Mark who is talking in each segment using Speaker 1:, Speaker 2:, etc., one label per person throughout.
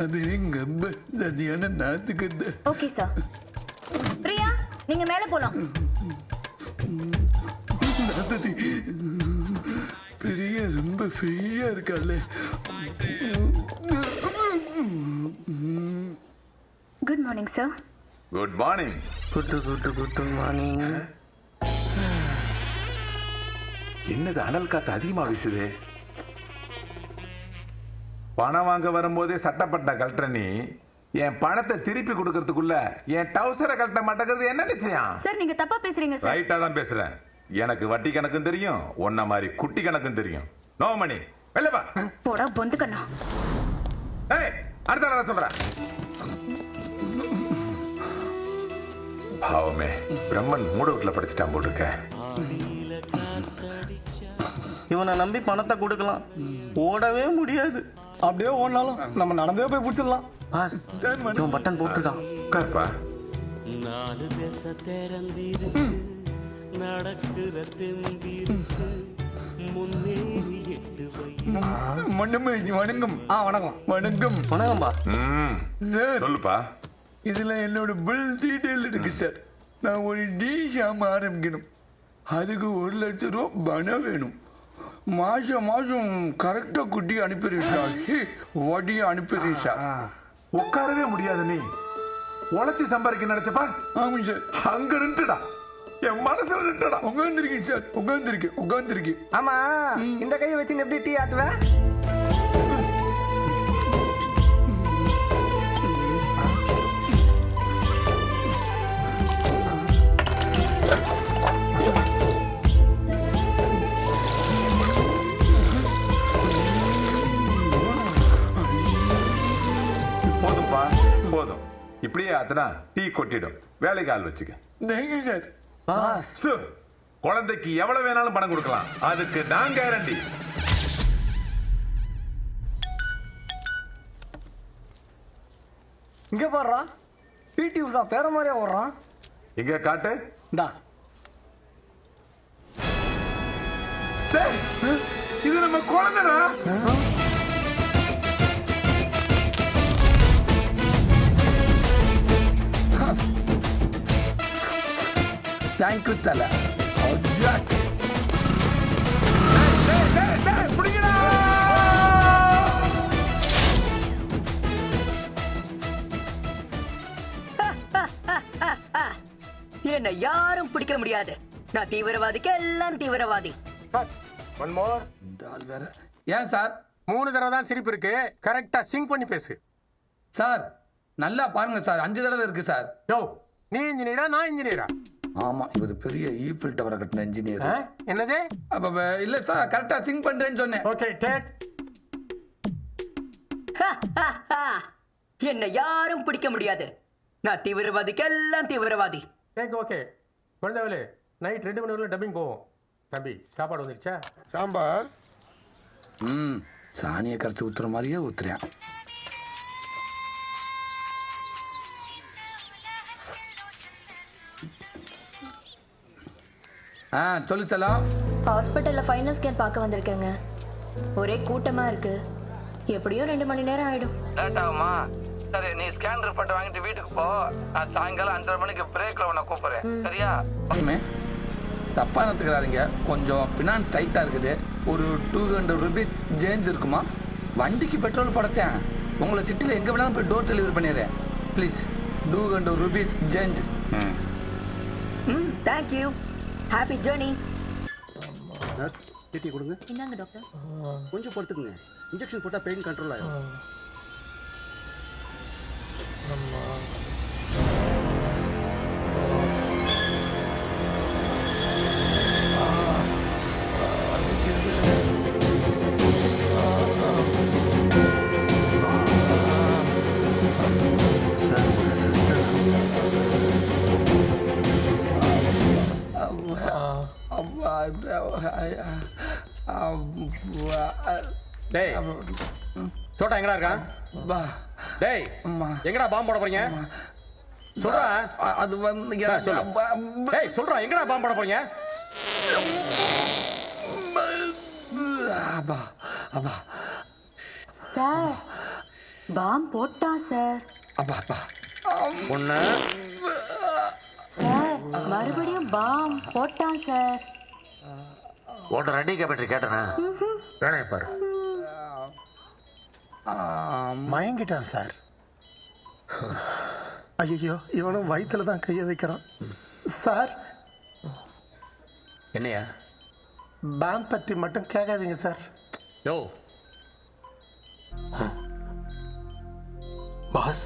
Speaker 1: அது எங்க சரியான நாத்துக்கு.
Speaker 2: Okay sir. பிரியா நீங்க மேல போலாம்.
Speaker 1: நாத்ததி பெரிய ரொம்ப ஃப்ரீயா இருக்காளே.
Speaker 2: Good morning sir.
Speaker 3: Good morning.
Speaker 4: Good morning.
Speaker 3: என்னது அனல் காத்து அதிகமா வீசுது? பணம் வாங்க வரும்போதே சட்டப்பட்ட கழட்ட நீ என் பணத்தை திருப்பி கொடுக்கறதுக்குள்ள என் டவுசரை கழட்ட மாட்டேங்கிறது என்ன நிச்சயம்?
Speaker 2: சார் நீங்க தப்பா பேசுறீங்க சார்.
Speaker 3: ரைட்டா தான் பேசுறேன். எனக்கு வட்டி கணக்கும் தெரியும், ஒன்ன மாதிரி குட்டி கணக்கும் தெரியும். நோ மணி வெள்ளப்பா.
Speaker 2: போடா பொந்து கண்ணா.
Speaker 3: ஏய் அடுத்த நான் சொல்றேன். பாவமே பிரம்மன் மூட வீட்டுல படிச்சுட்டான் போல் இருக்க.
Speaker 4: இவனை நம்பி பணத்தை கொடுக்கலாம், ஓடவே முடியாது.
Speaker 5: அப்படியே ஓடினாலும் நம்ம நடந்தே போய் பிடிச்சிடலாம்.
Speaker 4: பாஸ் இவன் பட்டன் போட்டிருக்கான்.
Speaker 3: உட்கார்ப்பா.
Speaker 6: நாலு தேச திறந்திருக்கு, நடக்குற தெம்பிருக்கு, முன்னேறி 8 வயது.
Speaker 1: வணக்கம்.
Speaker 5: வணக்கம்.
Speaker 1: வணக்கம்.
Speaker 4: வணக்கம்பா.
Speaker 1: சார்
Speaker 3: சொல்லுப்பா.
Speaker 1: இதுல என்னோட பில் டீட்டெயில் இருக்கு சார். நான் ஒரு டீ ஷாம் ஆரம்பிக்கணும். அதுக்கு 1 லட்சம் ரூபா பணம் வேணும். மாசம் மாசம் கரெக்டா குட்டி அனுப்பிடுறீங்களா? வட்டியை அனுப்பிடுறீங்களா?
Speaker 3: உட்காரவே முடியாது நீ உழைச்சி சம்பாதிக்க நினைச்சப்பா.
Speaker 1: ஆமாம் சார்.
Speaker 3: அங்க நின்றுடா, என் மனசுல நின்றுடா.
Speaker 1: உட்காந்துருக்கேன் சார். உட்காந்துருக்கேன்.
Speaker 5: ஆமா இந்த கையை வச்சு எப்படி டீ ஆத்துவ?
Speaker 3: போதும்பா போதும். இப்படியே ஆத்துனா டீ கொட்டிடும். வேலைக்கு ஆள் வச்சுக்க.
Speaker 1: Thank you sir.
Speaker 3: சு, குழந்தைக்கு எவ்வளவு வேணாலும் பணம் கொடுக்கலாம், அதுக்கு நான் கேரண்டி.
Speaker 5: இங்க பாடுறா, பிடி உஷா பேர மாதிரியா ஓடுறான்.
Speaker 3: இங்க காட்டு.
Speaker 5: இந்தா
Speaker 3: டேய், இது நம்ம குழந்தைடா.
Speaker 1: தேங்க்யூ தல.
Speaker 3: பிடிக்கடா.
Speaker 7: என்ன யாரும் பிடிக்க முடியாது. நான் தீவிரவாதிக்கு எல்லாம் தீவிரவாதி.
Speaker 1: இந்த ஆள் வேற. ஏன் சார்
Speaker 8: 3 தடவை தான் சிரிப்பு இருக்கு, கரெக்டா சிங்க் பண்ணி பேசு.
Speaker 1: சார் நல்லா பாருங்க சார், 5 தடவை இருக்கு சார்.
Speaker 8: யோ நீ இன்ஜினியரா நான் இன்ஜினியரா?
Speaker 1: ஆமா, இவர் பெரிய ஈஃபில் டவரை கட்டின இன்ஜினியர்.
Speaker 8: என்னது?
Speaker 1: அப்ப இல்ல சார், கரெக்டா சிங்க் பண்றேன்னு சொன்னேன்.
Speaker 8: Okay take.
Speaker 7: என்ன யாரும் பிடிக்க முடியாது. நான் தீவிரவாதிக்கு எல்லாம் தீவிரவாதி.
Speaker 8: Take okay. குழந்தைகளே நைட் 2 மணி வரல டப்பிங் போவோம். தம்பி சாப்பாடு வந்துருச்சா?
Speaker 5: சாம்பார்.
Speaker 1: சாணியை கரைச்சி ஊத்துற மாதிரியே ஊத்துறேன். சொல்லு தலாம்.
Speaker 2: ஹாஸ்பிட்டல்ல ஃபைனல் ஸ்கேன் பார்க்க வந்திருக்கேங்க. ஒரே கூட்டமா இருக்கு. எப்படியும் 2 மணி நேரம் ஆயிடும்.
Speaker 9: லேட் ஆகுமா? சரி, நீ ஸ்கேன் ரிப்போர்ட் வாங்கிட்டு வீட்டுக்கு போ. நான் சாயங்காலம் 5:30 மணிக்கு பிரேக்ல உன்னை கூப்பிடுறேன். சரியா?
Speaker 1: தப்பா நினைச்சுக்கிறாருங்க. கொஞ்சம் பினான்ஸ் டைட்டா இருக்குது. ஒரு 200 ருபீஸ் சேஞ்ச் இருக்குமா? வண்டிக்கு பெட்ரோல் படைச்சேன். உங்களை சிட்டியில் எங்க வேணாலும் போய் டோர் டெலிவரி பண்ணிடுறேன். Please 200 rupees change.
Speaker 7: Thank you. Happy journey.
Speaker 5: Nurse TT கொடுங்க.
Speaker 2: இந்தாங்க டாக்டர்.
Speaker 5: கொஞ்சம் பொறுத்துக்குங்க. இன்ஜெக்ஷன் போட்டால் பெயின் கண்ட்ரோல் ஆகும்.
Speaker 8: டேய் சோட்டா எங்கடா இருக்கான்? டேய் எங்கடா பாம்பு போட போறீங்க? சொல்றா.
Speaker 1: அது வந்து
Speaker 8: டேய் சொல்றா, எங்கடா பாம்பு போட போறீங்க?
Speaker 1: அப்பா அப்பா
Speaker 2: சார்
Speaker 10: பாம் போட்டான் சார்.
Speaker 1: அப்பா அப்பா
Speaker 8: ஒண்ணு
Speaker 10: சார் மறுபடியும் பாம் போட்டான் சார்.
Speaker 8: உன்ட்ட ரெண்டி கேபட்ரி கேட்டனா வேலையை பாரு.
Speaker 5: மயங்கிட்டான் சார். ஐயோ இவனும் வயிற்றுல தான் கையை வைக்கிறான் சார்.
Speaker 8: என்னையா
Speaker 5: பேங்க் பற்றி மட்டும் கேட்காதீங்க சார்.
Speaker 8: யோ
Speaker 11: பாஸ்,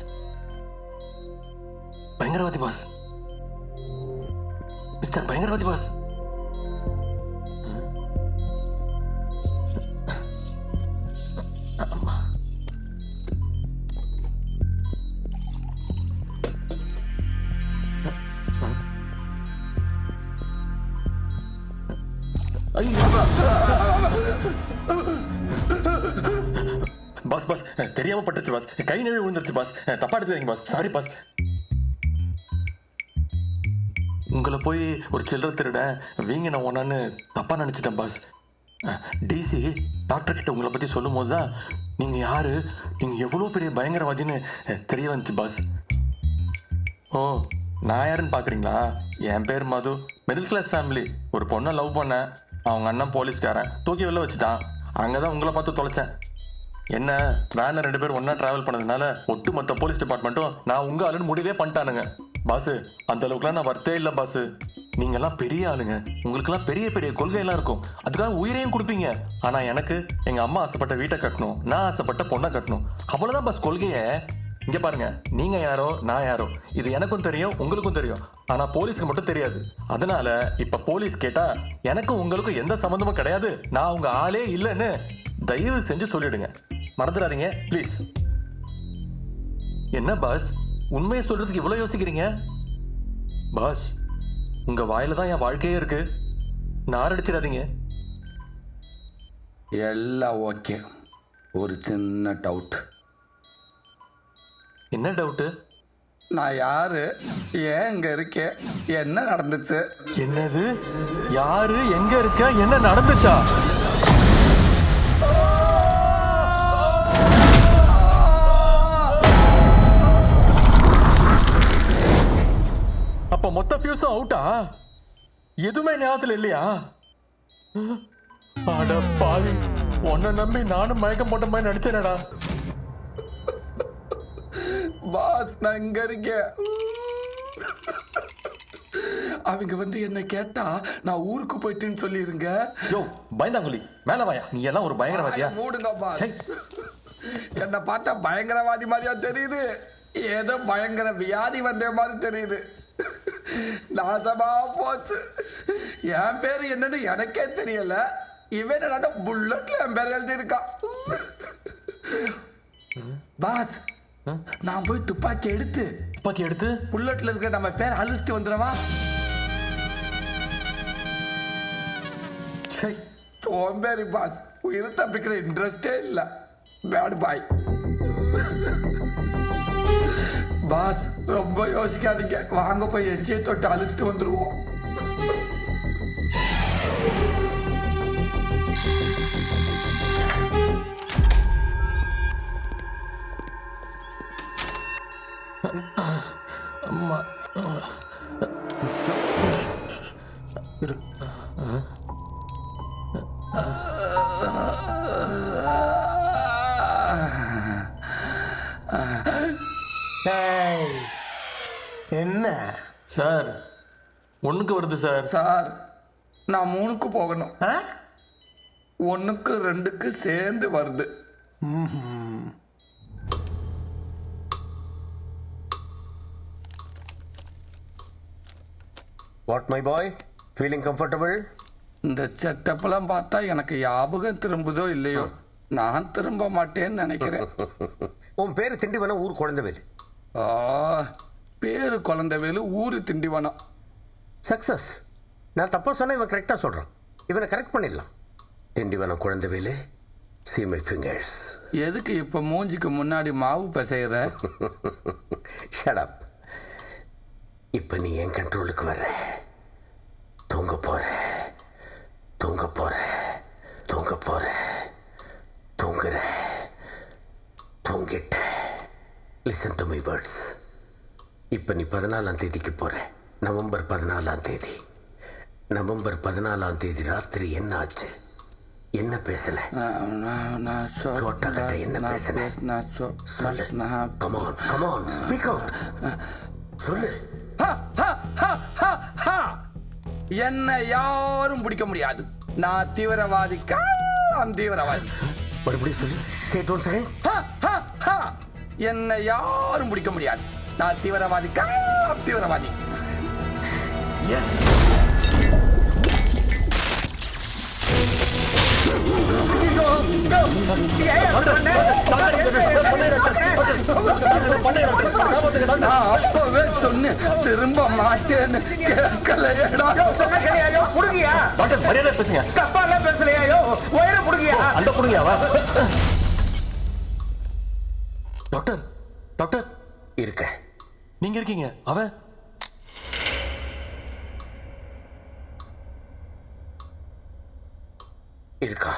Speaker 11: பயங்கரவாதி பாஸ், மிஸ்டர் பயங்கரவாதி பாஸ். பாஸ் பாஸ் தெரியாம பட்டுச்சு பாஸ், கை நழுவி விழுந்துருச்சு பாஸ், தப்பா எடுத்துறீங்க பாஸ், சாரி பாஸ். உங்களை போய் ஒரு சில்லற திருட வீங்க நான் ஒன்னான்னு தப்பா நினைச்சிட்டேன் பாஸ். டிசி டாக்டர் கிட்ட உங்களை பத்தி சொல்லும் போது தான் நீங்க யாரு, நீங்க எவ்வளவு பெரிய பயங்கரவாதின்னு தெரிய வந்துச்சு பாஸ். ஓ நான் யாருன்னு பாக்குறீங்களா? என் பேர் மது, மிடில் கிளாஸ் ஃபேமிலி. ஒரு பொண்ணை லவ் பண்ணேன், அவங்க அண்ணன் போலீஸ்காரன் தூக்கி வெளில வச்சுட்டான். அங்கதான் உங்களை பார்த்து தொலைச்சேன். என்ன வேன 2 பேர் ஒன்னா டிராவல் பண்ணதுனால ஒட்டுமொத்த போலீஸ் டிபார்ட்மெண்ட்டும் நான் உங்க ஆளுன்னு முடிவே பண்ணிட்டானுங்க பாஸ். அந்த அளவுக்குலாம் நான் வர்த்தே இல்லை பாஸ். நீங்க எல்லாம் பெரிய ஆளுங்க, உங்களுக்கெல்லாம் பெரிய பெரிய கொள்கையெல்லாம் இருக்கும், அதுக்காக உயிரையும் கொடுப்பீங்க. ஆனா எனக்கு எங்க அம்மா ஆசைப்பட்ட வீட்டை கட்டணும், நான் ஆசைப்பட்ட பொண்ணை கட்டணும், அவ்வளவுதான் பாஸ் கொள்கைய. இங்க பாருங்க, நீங்க யாரோ நான் யாரோ இது எனக்கும் தெரியும் உங்களுக்கும் தெரியும், ஆனா போலீஸ்க்கு மட்டும் தெரியாது. அதனால இப்ப போலீஸ் கேட்டா எனக்கும் உங்களுக்கும் எந்த சம்பந்தமும் கிடையாது, நான் உங்க ஆளே இல்லைன்னு தயவு செஞ்சு சொல்லிடுங்க. மறந்துடாதீங்க ப்ளீஸ். என்ன பாஸ் உண்மையை சொல்றதுக்கு இவ்வளவு யோசிக்கிறீங்க? பாஸ் உங்க வாயில தான் என் வாழ்க்கையே இருக்கு, நாரடிச்சிடாதீங்க.
Speaker 1: எல்லாம் ஓகே, ஒரு சின்ன டவுட்.
Speaker 11: என்ன டவுட்டு?
Speaker 1: நான் யாரு, ஏன் இங்க இருக்கேன், என்ன நடந்துச்சு?
Speaker 11: என்னது? யாரு, எங்க இருக்க, என்ன நடந்துச்சா? அப்ப மொத்த ஃபியூஸும் அவுட்டா? எதுவுமே ஞாபகத்துல இல்லையா? அட பாவி, உன்னை நம்பி நானும் மயக்கம் போட்ட மாதிரி நடிச்சேனடா.
Speaker 1: பாஸ் நான் இங்க இருக்கேன். அவங்க வந்து என்ன கேட்டா நான் ஊருக்கு போயிட்டேன்னு சொல்லிருங்க.
Speaker 11: யோ பயந்தாங்குழி, மேல வாயா. நீ எல்லாம் ஒரு பயங்கரவாதியா?
Speaker 1: மூடுங்க பாஸ். என்ன பார்த்தா பயங்கரவாதி மாதிரியா தெரியுது, ஏதோ பயங்கர வியாதி வந்த மாதிரி தெரியுது. நாசமா போச்சு. என் பேரு என்னன்னு எனக்கே தெரியல, இவன் என்னடா புல்லட்ல என் பேர் எழுதி இருக்கான். பாஸ் நான் போய் துப்பாக்கி எடுத்து புல்லட்ல இருக்க நம்ம பேர் அழிச்சிட்டு வந்துடவா? சோம்பேறி பாஸ், உயிரை தப்பிக்கிற இன்ட்ரெஸ்டே இல்ல. Bad boy. பாஸ் ரொம்ப யோசிக்காதீங்க, வாங்க போய் எச்சியை தொட்டு அழிச்சிட்டு வந்துருவோம்.
Speaker 11: அம்மா
Speaker 5: என்ன
Speaker 11: சார்? 1க்கு வருது சார்.
Speaker 1: சார் நான் 3க்கு போகணும். 1க்கு 2க்கு சேர்ந்து வருது.
Speaker 8: What my boy, feeling comfortable?
Speaker 1: இந்த செட்டப்பெல்லாம் பார்த்தா எனக்கு ஞாபகம் திரும்புதோ இல்லையோ, நான் திரும்ப மாட்டேன்னு நினைக்கிறேன்.
Speaker 8: உன் பேரு திண்டிவனம், ஊர் குழந்தைவேலு.
Speaker 1: பேரு குழந்தைவேலு, ஊரு திண்டிவனம்.
Speaker 8: சக்சஸ். நான் தப்பா சொன்னா இவன் கரெக்டா சொல்றான், இவனை கரெக்ட் பண்ணிடலாம். Tindivanam Kuzhandaivelu, see my fingers.
Speaker 1: எதுக்கு இப்ப மூஞ்சிக்கு முன்னாடி மாவு பிசைற?
Speaker 8: Shut up. இப்ப நீ என் கண்ட்ரோலுக்கு வர்ற, தூங்க போற, தூங்க போற, தூங்க போற, தூங்குற, தூங்கிட்ட. Listen to my words. இப்போ நீ 14ஆம் தேதிக்கு போற. நவம்பர் 14ஆம் தேதி. நவம்பர் 14ஆம் தேதி ராத்திரி என்ன ஆச்சு? என்ன பேசல? சோட்டா கிட்ட என்ன பேசல? சொல்லு. Come on come on speak out. சொல்லு.
Speaker 1: என்ன யாரும் பிடிக்க முடியாது. நான் தீவிரவாதி, தீவிரவாதி.
Speaker 8: மறுபடியும் சொல்லு. Say it once again.
Speaker 1: என்ன யாரும் பிடிக்க முடியாது. நான் தீவிரவாதி, தீவிரவாதி. நான் அப்பவே சொன்னேன், திரும்ப மாட்டேன்னு கேட்கலையேடா.
Speaker 11: டாக்டர் மரியாதை பேசுங்க.
Speaker 8: தப்பாலாம் பேசலையோ? ஒயரை புடுங்கியா?
Speaker 11: அந்த புடுங்கியாவா? டாக்டர் டாக்டர்
Speaker 8: இருக்க.
Speaker 11: நீங்க இருக்கீங்க. அவன்
Speaker 8: இருக்கா?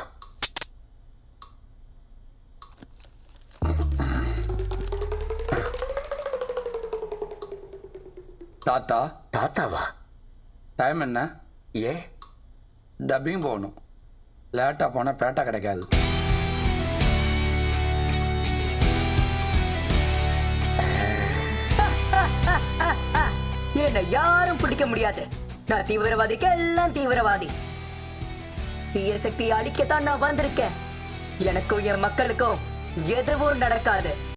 Speaker 1: தாத்தா.
Speaker 8: தாத்தாவா?
Speaker 1: டைம் என்ன?
Speaker 8: ஏன்?
Speaker 1: டப்பிங் போகணும். லேட்டாக போனால் பேட்டா கிடைக்காது.
Speaker 7: என்னை யாரும் பிடிக்க முடியாது. நான் தீவிரவாதிக்கு எல்லாம் தீவிரவாதி. தீய சக்தியை அழிக்கத்தான் நான் வந்திருக்கேன். எனக்கும் என் மக்களுக்கும் எதுவும் நடக்காது.